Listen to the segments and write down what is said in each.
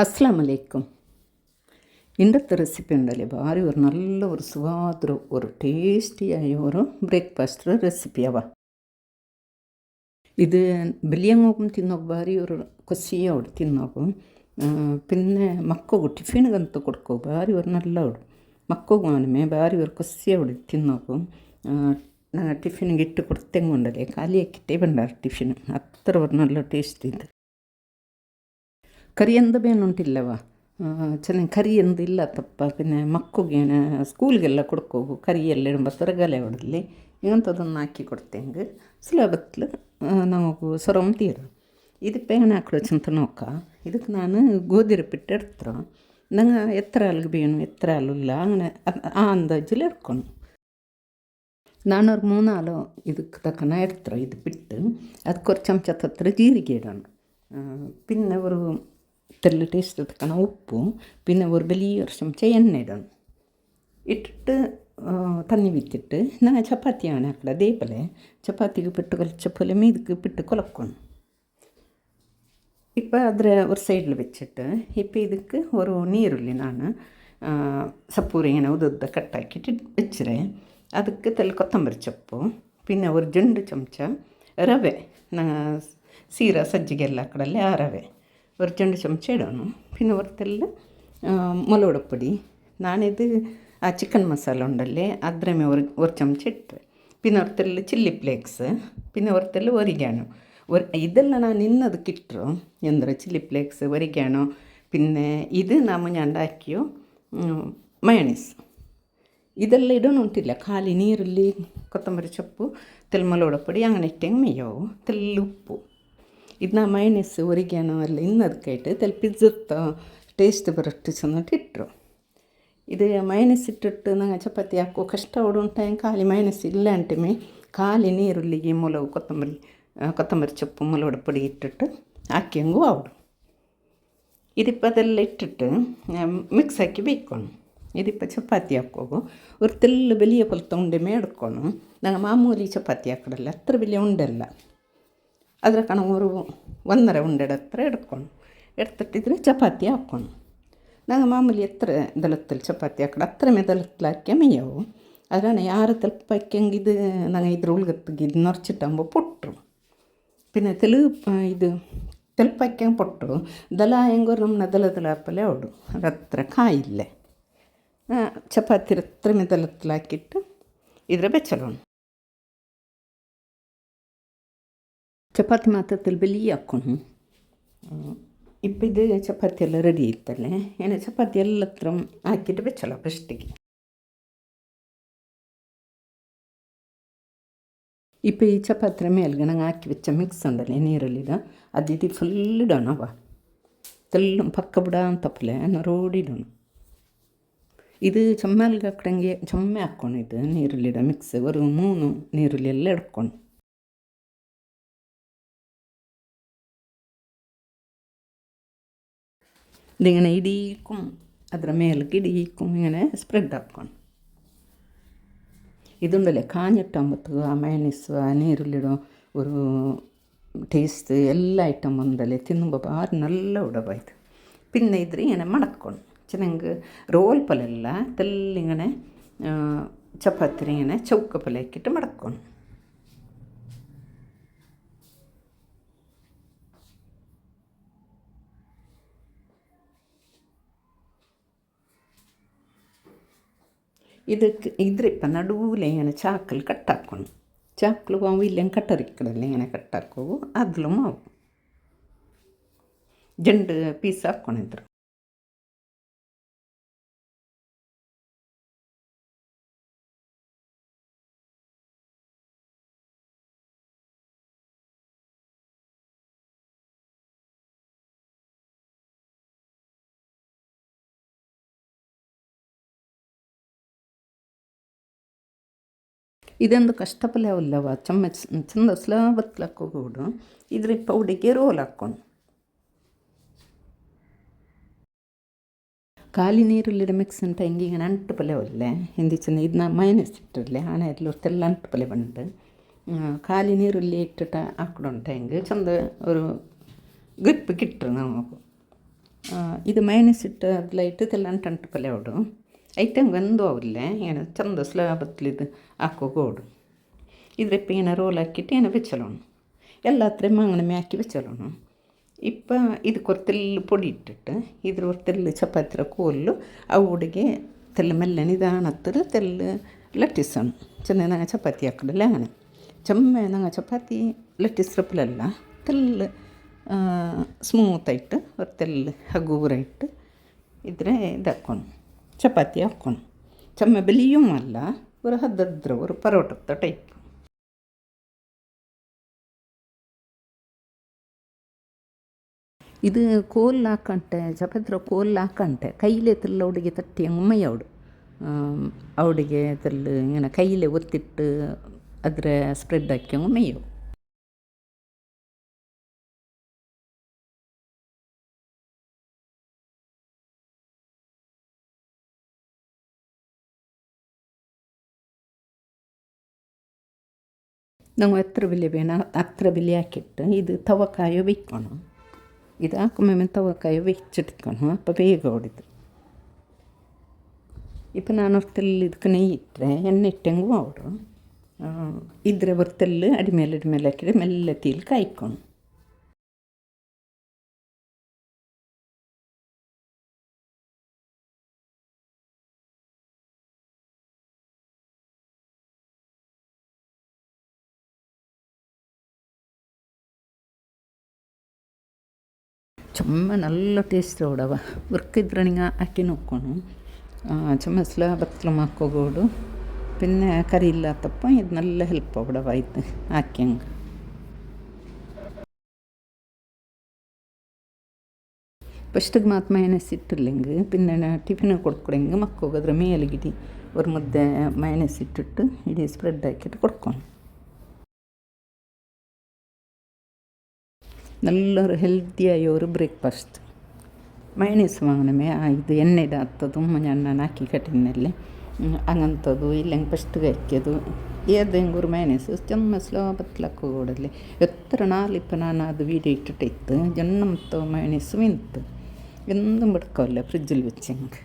அஸ்ஸலாமு அலைக்கும். ഇന്നത്തെ റെസിപ്പി ഉണ്ടല്ലേ ഭാരി ഒരു നല്ല ഒരു സ്വാദ് ഒരു ടേസ്റ്റിയായ ഒരു ബ്രേക്ക്ഫാസ്റ്റ് റെസിപ്പിയാവാ. ഇത് ಬೆಳಿಯಂಗೋಗು ತಿನ್ನೋಕೆ ಭಾರಿ ഒരു ಖುಷಿಯೋಡು ತಿನ್ನೋಕು. പിന്നെ മക്കൾക്ക് ಟಿಫಿನ್ಗಂತೂ ಕೊಡ್ಕೋ ಭಾರಿ ഒരു നല്ലോಡು ಮಕ್ಕಳಿಗೂ ಆನಮೆ ಭಾರಿ ഒരു ಖುಷಿಯೋಡು ತಿನ್ನೋಕು. ಟಿಫಿನ್ಗೆ ಇಟ್ಟು ಕೊಡ್ತೇಂಗೆ ಉಂಡಲೆ ಖಾಲಿ ಹಾಕಿಟ್ಟೇ ಬಂದಾರ ಟಿಫಿನ್ ಅತ್ರ ഒരു നല്ല ಟೇಸ್ಟ್ ಇದು. ಕರಿ ಎಂದ ಬೇನುಂಟಿಲ್ಲವ ಚೆನ್ನಾಗಿ ಕರಿ ಎಂದು ಇಲ್ಲ ತಪ್ಪ. പിന്നെ ಮಕ್ಕಳಿಗೆ ಸ್ಕೂಲ್ಗೆಲ್ಲ ಕೊಡ್ಕೋಗು ಕರಿ ಎಲ್ಲ ಇಡುമ്പോൾ ತರಗಲೆ ಹೊಡಲಿ ಇಂಥದನ್ನು ಹಾಕಿ ಕೊಡ್ತೇಂಗೆ ಸುಲಭത്തിൽ നമുക്ക് സ്വരം തീരും. ഇതിപ്പോൾ എങ്ങനെ ആക്കണമെന്ന് ಅಂತ നോക്ക. ಇದಕ್ಕೆ ನಾನು ಗೋಧಿ ರಪ್ಪಿಟ್ಟು എടുത്തോ ನಂಗೆ ಎತ್ತರ ಆಲ್ಗೆ ಬೇನು ಎತ್ತರ ಆಲಿಲ್ಲ അങ്ങനെ ಆ ಅಂದಾಜಿൽ എടുക്കണം. ನಾನೊರು 3-4 ಇದಕ್ಕೆ ತಕ್ಕನ എടുത്തോ ഇത് ಬಿಟ್ಟು ಅದಕ್ಕೊಂದು ಚಮಚ ಹತ್ರ ಜೀರಿಗೆ ಇಡೋಣ. പിന്നെ ഒരു തെല്ല് ടേസ്റ്റ് എടുക്കണം ഉപ്പും പിന്നെ ഒരു വലിയ ചമച്ച എണ്ണ ഇടണം. ഇട്ടിട്ട് തന്നി വിറ്റിട്ട് ഞാൻ ചപ്പാത്തിയാണ് ആക്കല അതേപോലെ ചപ്പാത്തിക്ക് പിട്ട് കൊലച്ച പോലെ മീതിക്ക് പിട്ട് കൊലക്കണം. ഇപ്പോൾ ಅದರ ഒരു സൈഡിൽ വെച്ചിട്ട് ഇപ്പോൾ ಇದಕ್ಕೆ ഒരു ನೀರುಳ್ಳಿ ನಾನು ಸಪೂರಿ ഇങ്ങനെ ഉദ്ദ കട്ടാക്കിയിട്ട് വെച്ചിരേ ಅದಕ್ಕೆ ತೆಲ್ ಕೊತ್ತಂಬರಿ ಸೊಪ್ಪು പിന്നെ ഒരു 2 ಚಮಚ ರವೆ ಸೀರಾ ಸಜ್ಜಿಗೆ ಎಲ್ಲ ಹಾಕಡಲ್ಲೇ ಆ ರವೆ ഒരു 2 ಚಮಚ ಇಡೋಣ. പിന്നെ ഒരു ತೆಲ್ಲ മുളക് പൊടി ನಾನಿದು ಆ ಚಿಕನ್ ಮಸಾಲ ಉಂಡಲ್ಲೇ ಅದರ ಮೇಲೆ ഒരു ಚಮಚ ಇಟ್ಟರೆ പിന്നെ ഒരു ತೆಲ್ಲ ಚಿಲ್ಲಿ ಫ್ಲೇಕ್ಸ್ പിന്നെ ഒരു ತೆಲ್ಲ ಒರಿಗ್ಯಾನೋ ಇದೆಲ್ಲ ನಾನು ಇನ್ನದಕ್ಕೆ ಇಟ್ಟರು ಎಂದರೆ ಚಿಲ್ಲಿ ಫ್ಲೇಕ್ಸ್ ಒರಿಗ್ಯಾನೋ പിന്നെ ഇത് ನಾವು ഞാണ്ടാക്കിಯೋ ಮಯೋನೀಸ್ ಇದೆಲ್ಲ ಇಡೋಣುಂಟಿಲ್ಲ ಖಾಲಿ ನೀರುಳ್ಳಿ ಕೊತ್ತಂಬರಿ ಸೊಪ್ಪು ತೆಲ್ ಮುಳಗು പൊടി അങ്ങനെ ഇട്ടെങ്കിൽ മെയ്യാവും ತೆಲ್ಲ ಉಪ್ಪು ಇದನ್ನ ಮಯೋನೀಸ್ ಒರಿಗ್ಯಾನೋ ಎಲ್ಲ ಇನ್ನದಕ್ಕೆ ಇಟ್ಟು ತೆಲ್ ಪಿಜ್ಜತ್ತ ಟೇಸ್ಟ್ ಬರಟ್ಟು ಚೆನ್ನಟ್ಟು ಇಟ್ಟರು. ಇದು ಮಯೋನೀಸ್ ಇಟ್ಟಿಟ್ಟು ನಂಗೆ ಚಪಾತಿ ಹಾಕೋ ಕಷ್ಟ ಉಂಟಾಗ ಖಾಲಿ ಮಯೋನೀಸ್ ಇಲ್ಲ ಅಂಟಮೆ ಖಾಲಿ ನೀರುಳ್ಳಿಗೆ ಮುಳಗು ಕೊತ್ತಂಬರಿ ಸೊಪ್ಪು ಮುಳಗು പൊടി ಇಟ್ಟಿಟ್ಟು ಹಾಕಿಯಂಗೂ ಅವಡು ഇതിപ്പോൾ അതെല്ലാം ഇട്ടിട്ട് മിക്സ് ആക്കി ಬೇಯ್ಕೊಂಡು ഇതിപ്പോൾ ചപ്പാത്തി ಹಾಕೋಗು ഒരു ತೆಲ್ಲ വലിയ പോലത്തെ ಉಂಡೆ എടുക്കണം. ನಂಗೆ ಮಾಮೂಲಿ ಚಪಾತಿ ಹಾಕಡಲ್ಲ ಅത്ര വലിയ ಉಂಡೆಲ್ಲ ಅದರ ಕಣ ഒരു 1.5 ಉಂಡೆಡ ಹತ್ರ എടുക്കണം. എടുത്തിട്ടിದ್ರೆ ಚಪಾತಿ ಹಾಕ್ಕೊಂಡು ನಂಗೆ ಮಾಮೂಲಿ ಎತ್ತರ ದಳത്തിൽ ಚಪಾತಿ ಹಾಕಡ ಅತ್ರ ದಳത്തിൽ ಹಾಕಿ ಮೇಯವು ಅದ್ರಾಣ ಯಾರು ತಲುಪ ಹಾಕ್ಯಂಗಿದು ನಂಗೆ ಇದ್ರ ಉಳ್ಗತ್ತಿಗೆ ಇದು ನೊರ್ಚಿಟ್ಟಂಬ ಪೊಟ್ಟರು പിന്നെ ಇದು ತೆಲುಪಾಕ್ಯಂಗೆ ಪೊಟ್ಟು ದಲ ಹೆಂಗೋರು ನಮ್ಮನ್ನ ದಳ ಹಾಪಲೆ ಅವಡು ಅದತ್ರ ಕಾಯಿಲ್ಲೆ ಚಪಾತಿ ಹತ್ರ ದಳത്തിൽ ಹಾಕಿಟ್ಟು ಇದ್ರ ಬೆಚ್ಚಲೋಣ. ಚಪಾತಿ ಮಾತ್ರದಲ್ಲಿ ಬೆಲಿ ಹಾಕ್ಕೊಂಡು ಇപ്പം ಇದು ಚಪಾತಿ ಎಲ್ಲ ರೆಡಿ ಇತ್ತಲ್ಲೇ ಏನೇ ಚಪಾತಿ ಎಲ್ಲ ಹತ್ರ ಹಾಕಿಟ್ಟು ಬೆಚ್ಚಲ ಫಸ್ಟಿಗೆ. ഇപ്പോൾ ഈ ചപ്പാത്തി മേൽಗೆ ನಂಗೆ ಹಾಕಿ വെച്ച ಮಿಕ್ಸ್ ഉണ്ടല്ലേ ನೀರಲ್ಲಿದ ಅದು ಫುಲ್ ಇಡೋಣವ ತೆಲ್ಲ ಪಕ್ಕ ಬಿಡ ಅಂತಪ್ಪಲೆ ರೋಡಿ ಇಡೋಣ. ಇದು ಚಮ್ಮೆಲ್ಗೆ ಹಾಕಂಗೆ ಚೊಮ್ಮೆ ಹಾಕ್ಕೊಂಡು ಇದು ನೀರುಳ್ಳಿಡ ಮಿಕ್ಸ್ ഒരു 3 ನೀರುಳ್ಳಿ ಎಲ್ಲ എടുക്കണം. ഇതിങ്ങനെ ഇടിക്കും ಅದರ ಮೇಲಕ್ಕೆ ഇടിക്കും ഇങ്ങനെ സ്പ്രെഡ് ആക്കണം. ഇതുണ്ടല്ലേ കാഞ്ഞിട്ടാകുമ്പോഴത്തേക്ക് ആ മയോനീസ് ആ നീരുള്ളിടോ ഒരു ടേസ്റ്റ് എല്ലാ ഐറ്റം ഉണ്ടല്ലേ തിന്നുമ്പോൾ ಭಾರಿ നല്ല ഉടവായത്. പിന്നെ ഇದ್ರ ഇങ്ങനെ മടക്കണം ಚೆನ್ನಾಗಿ ರೋಲ್ ಪಲೆಲ್ಲ ತೆಲ್ಲಿങ്ങനെ ಚಪಾತಿ ഇങ്ങനെ ಚೌಕ ಪಲೆ ಹಾಕಿಟ್ಟು ಮಡക്കണം. ಇದಕ್ಕೆ ഇപ്പം നടുവിൽ ഇങ്ങനെ ചാക്കിൽ കട്ടാക്കണം. ചാക്കിൽ പോകുമ്പോൾ ഇല്ലെങ്കിൽ കട്ടറിക്കടല്ലേ ഇങ്ങനെ കട്ടാക്കൂ അതിലും ആവും 2 പീസ് ಹಾಕ್ಕೊಂಡು ಇದ್ರು. ಇದೊಂದು ಕಷ್ಟಪಲ್ಯವಲ್ಲವ ಚಮ್ಮಚ್ ಚಂದ ಸುಲಭത്തിൽ ಹಾಕೋಬಿಡು. ಇದ್ರ ಪೌಡಿಗೆ ರೋಲ್ ಹಾಕ್ಕೊಂಡು ಖಾಲಿ ನೀರುಳ್ಳಿಡ ಮಿಕ್ಸ್ ಅಂತ ಹಿಂಗೆ ಅಂಟು ಪಲ್ಯವಲ್ಲೇ ಹಿಂದಿ ಚೆಂದ ಇದನ್ನ ಮಯೋನೀಸ್ ಇಟ್ಟಿರಲಿ ಹಣ ಎಲ್ಲ ತೆಲ್ಲ ಅಂಟು ಪಲ್ಯ ಬಂದು ಖಾಲಿ ನೀರುಳ್ಳಿ ಇಟ್ಟಿಟ್ಟು ಹಾಕ್ಕೊಂಡ ಹಿಂಗೆ ಚಂದ ഒരു ಗ್ರಿಪ್ ಕಿಟ್ಟರು ನಾವು ಇದು ಮೈನಸಿಟ್ಟು ಅದೆಲ್ಲ ಇಟ್ಟು ತೆಲ್ಲ ಅಂಟು ಪಲ್ಯ ಅವಡು ಐಟಂಗೆ ಒಂದು ಅವಲ್ಲೇ ಏನು ಚಂದ ಸ್ಲಾಬತ್ಲಿದ್ದು ಹಾಕೋಗೋಡು ಇದ್ರೆಪ್ಪ ಏನ ರೋಲ್ ಹಾಕಿಟ್ಟು ಏನೋ ಬೆಚ್ಚಲೋಣ ಎಲ್ಲ ಹತ್ರ ಮಂಗನ ಹಾಕಿ ಬೆಚ್ಚಲೋಣ ಇಪ್ಪ ಇದು ಕೊರ್ತೆಲ್ಲ ಪೊಡಿ ಇಟ್ಟಿಟ್ಟು ಇದ್ರ ಹೊರ್ತೆಲ್ಲ ಚಪಾತಿರ ಕೋಲು ಅವಡಿಗೆ ತೆಲ್ಲ ಮೆಲ್ಲ ನಿಧಾನತ್ತರು ತೆಲ್ಲ ಲಟ್ಟಿಸೋಣ ಚೆನ್ನಾಗಿ ನಂಗೆ ಚಪಾತಿ ಹಾಕಡಲ್ಲ ಹಣೆ ಚೆಮ್ಮೆ ನಂಗೆ ಚಪಾತಿ ಲಟ್ಟಿಸ್ರಪ್ಪಲೆಲ್ಲ ತೆಲ್ಲ ಸ್ಮೂತ್ ಆಯಿಟ್ಟು ಹೊರ್ತೆಲ್ಲ ಹಗುರ ಇಟ್ಟು ಇದ್ರೆ ಇದು ಹಾಕ್ಕೊಂಡು ಚಪಾತಿ ಹಾಕ್ಕೊಂಡು ಚೆಮ್ಮೆ ಬೆಲಿಯೂ ಅಲ್ಲ ஒரு ಹದ್ದದ್ರ ஒரு ಪರೋಟದ ಟೈಪ್ ಇದು ಕೋಲ್ ಹಾಕಂಟೆ ಚಪಾತಿರ ಕೋಲ್ ಹಾಕಂಟೆ ಕೈಲೇ ತೆಲ್ಲ ಅವಡಿಗೆ ತಟ್ಟಿ ಉಮ್ಮಯ್ಯ ಅವಡಿಗೆ ತೆಲ್ಲ ಇങ്ങനെ ಕೈಲೇ ಒತ್ತಿಟ್ಟು ಅದರ ಸ್ಪ್ರೆಡ್ ಹಾಕಿ ಉಮ್ಮಯ್ಯವು ನಾವು ಹತ್ರ ಬಿಲಿ ಬೇನ ಹತ್ರ ಬಿಲಿ ಹಾಕಿಟ್ಟು ಇದು ತವಕಾಯೋ ಬೇಯ್ಕೊಂಡು ಇದು ಹಾಕೊಂಬ ತವಕಾಯೋ ಬೆಚ್ಚಿಟ್ಕೊಂಡು ಅಪ್ಪ ಬೇಗ ಹೊಡಿದು ಇಪ್ಪ ನಾನು ಹೊರ್ತಲ್ಲಿ ಇದಕ್ಕೆ ನೆಯ್ಯಿ ಇಟ್ಟರೆ ಎಣ್ಣೆ ಇಟ್ಟಂಗೂ ಅವರು ಇದ್ರೆ ಹೊರ್ತಲ್ಲಿ ಅಡಿಮೇಲೆ ಹಾಕಿದ್ರೆ ಮೆಲ್ಲ ತೀಲಿ ಕಾಯ್ಕೊಂಡು ചുമ്മാ നല്ല ടേസ്റ്റ് ഓടവ ഉറക്കിദ്രണിങ്ങ ആക്കി നോക്കണം ചുമ്മാ സ്ലാബത്തിൽ ಹಾಕೋಗೋಡು പിന്നെ ಕರಿ ಇಲ್ಲತ್ತಪ್ಪ ಇದು നല്ല ಹೆಲ್ಪ್ ಅವಡವ ಇದು ಹಾಕ್ಯಂಗೆ ಫಸ್ಟಿಗೆ ಮಾತು ಮೈನಸ್ ಇಟ್ಟಿರ್ಲಿಂಗೆ പിന്നെ ಟಿಫಿನ್ ಕೊಡ್ಕೊಡಂಗೆ ಮಕ್ಕೋಗೋದ್ರ ಮೇಲಿಗಿಡಿ ഒരു ಮುದ್ದೆ ಮೈನಸ್ ಇಟ್ಟಿಟ್ಟು ಇಡೀ ಸ್ಪ್ರೆಡ್ ಹಾಕಿಟ್ಟು ಕೊಡ್ಕೊಂಡು നല്ലൊരു ഹെൽത്തിയായ ഒരു ബ്രേക്ക്ഫാസ്റ്റ് മയണീസ് വാങ്ങണമേ ഇത് എണ്ണയിടാത്തതും ഞാൻ ആക്കി കട്ടിനല്ലേ അങ്ങനത്തതും ഇല്ലെങ്കിൽ ഫസ്റ്റ് കഴിക്കದು ഏതെങ്കിലും ഒരു മയണീസ് ചെമ്മ സ്ലോപത്തിലൊക്കെ കൂടല്ലേ എത്ര നാളിപ്പോൾ ನಾನು ಅದು വീഡിയോ ഇട്ടിട്ടിತ್ತು ജന്നമത്തെ മയണീസ് വിന്ത് എന്തും എടുക്കാമല്ലോ ഫ്രിഡ്ജിൽ വെച്ചെങ്കിൽ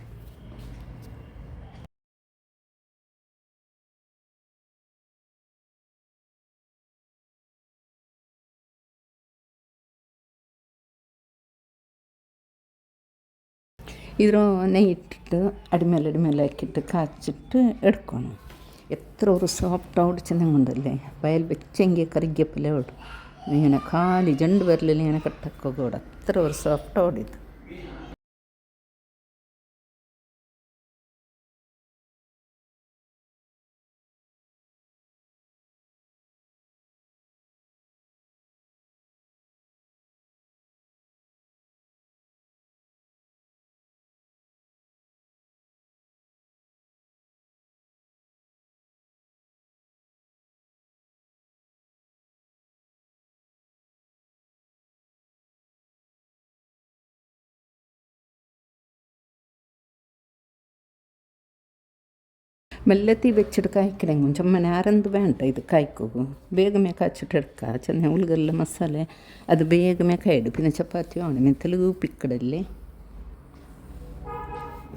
ഇದ್ರ നെയ്യ് ഇട്ടിട്ട് അടിമേലെ ആക്കിയിട്ട് കാച്ചിട്ട് എടുക്കണം എത്ര ഒരു സോഫ്റ്റ് ഔട്ട് ചെന്നങ്ങുണ്ടല്ലേ വയൽ വെച്ചെങ്കിൽ കറിയപ്പല്ലേ ഓടും ഇങ്ങനെ കാലി ജണ്ട് വരലിൽ ഇങ്ങനെ കട്ടക്കൊക്കെ ഓടും അത്ര ഒരു സോഫ്റ്റ് ഓടിത് മെല്ലെ തീ വെച്ചിട്ട് കായ്ക്കണമെങ്കിൽ ചുമ്മനെ ആരെന്ത് വേണ്ട ഇത് കായ്ക്കൂ ಬೇಗಮೇ ಕಾಚಿಟ್ಟು ಎಡ್ಕ ಚೆನ್ನಾಗಿ ಉಳ್ಗಲ್ಲ ಮಸಾಲೆ ಅದು ಬೇಗಮೇ ಕಾಯಿಡು പിന്നെ ಚಪಾತಿ ആണ് ಮೆತ್ತಲು ಉಪ್ಪಿಕ್ಕಡಲ್ಲಿ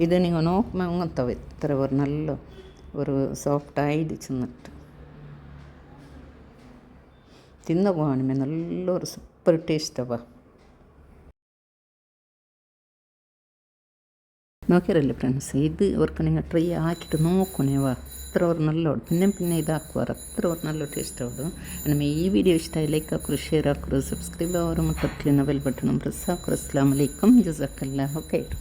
ഇത് നിങ്ങൾ നോക്കുമ്പോൾ അങ്ങനത്തെ എത്ര ഒരു നല്ല ഒരു സോഫ്റ്റ് ആയിട്ട് ചെന്നിട്ട് തിന്ന പോകണമേ നല്ലൊരു സൂപ്പർ ടേസ്റ്റവാ നോക്കിയറല്ലേ ഫ്രണ്ട്സ് ഇത് അവർക്ക് നിങ്ങൾ ട്രൈ ആക്കിയിട്ട് നോക്കണേവാ അത്ര ഒരു നല്ലോട് പിന്നെ ഇതാക്കുവാറ് അത്ര ഒരു നല്ല ടേസ്റ്റ് ആവും ನಮ್ಮ ಈ ವಿಡಿಯೋ ಇಷ್ಟ ಲೈಕ್ ಹಾಕೋರು ಶೇರ್ ಹಾಕೋರು ಸಬ್ಸ್ಕ್ರೈಬ್ ಅವರು ಮತ್ತು ಬೆಲ್ ಬಟನ್ ಪ್ರೆಸ್ ಹಾಕೋರು ಅಸ್ಸಲಾಮು ಅಲೈಕುಮ್ ಜಜಾಕಲ್ಲಾಹು ಖೈರ್.